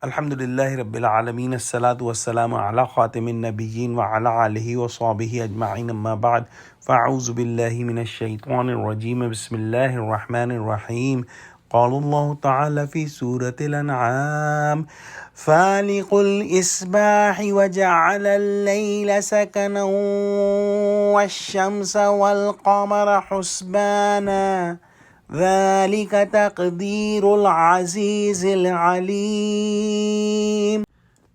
Alhamdulillahi Rabbil Alameen, As-salatu was-salamu ala khatimin nabiyyin wa ala alihi wa sahbihi ajma'in, amma ba'd. Fa'auzu billahi minash shaitanir rajeem. Bismillahir rahmanir rahim. Qala Allah ta'ala fi Surah Al-Anaam, Faliqul isbahi wa ja'ala al-layla sakanan wash-shamsa wal-qamara husbana. ذلك تقدير العزيز العليم.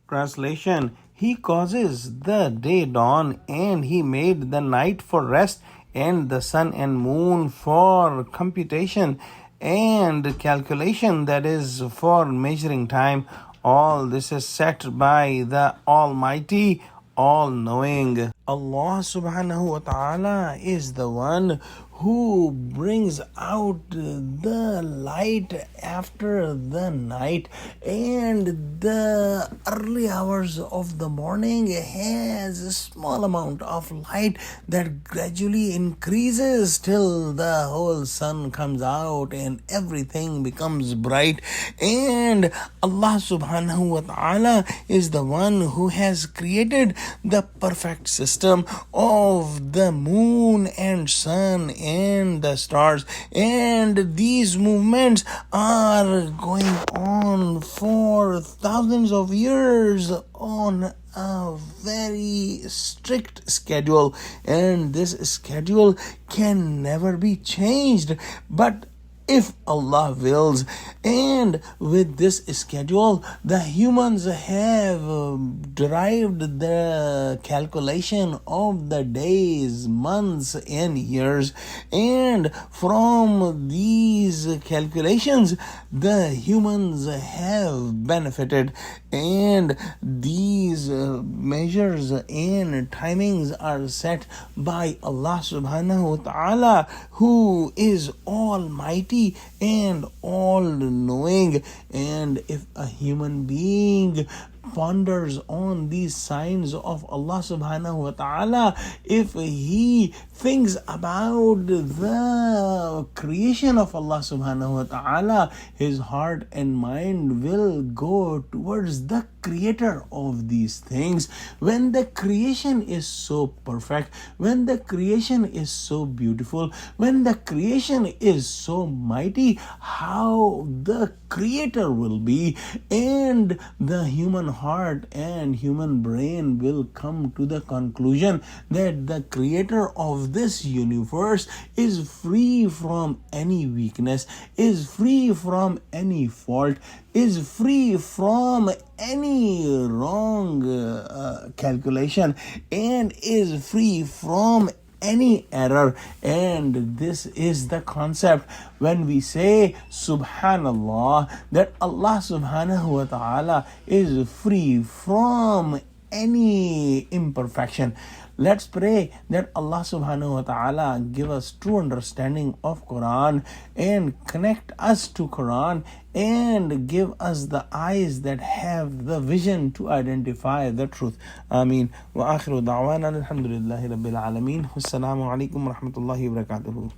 Translation: He causes the day dawn, and He made the night for rest, and the sun and moon for computation and calculation, that is, for measuring time. All this is set by the Almighty, all-knowing. Allah subhanahu wa ta'ala is the one who brings out the light after the night, and the early hours of the morning has a small amount of light that gradually increases till the whole sun comes out and everything becomes bright. And Allah subhanahu wa ta'ala is the one who has created the perfect system of the moon and sun and the stars, and these movements are going on for thousands of years on a very strict schedule, and this schedule can never be changed but if Allah wills. And with this schedule, the humans have derived the calculation of the days, months, and years. And from these calculations, the humans have benefited. And these measures and timings are set by Allah subhanahu wa ta'ala, who is almighty and all-knowing. And if a human being ponders on these signs of Allah subhanahu wa ta'ala, if he thinks about the creation of Allah subhanahu wa ta'ala, his heart and mind will go towards the creator of these things. When the creation is so perfect, when the creation is so beautiful, when the creation is so mighty, how the creator will be. And the human heart and human brain will come to the conclusion that the creator of this universe is free from any weakness, is free from any fault, is free from any wrong calculation, and is free from any error. And this is the concept when we say Subhanallah, that Allah subhanahu wa ta'ala is free from any imperfection. Let's pray that Allah subhanahu wa ta'ala give us true understanding of Quran and connect us to Quran and give us the eyes that have the vision to identify the truth. Ameen. Wa akhiru da'wana alhamdulillahi rabbil alameen. Wassalamu alaikum wa rahmatullahi wa barakatuhu.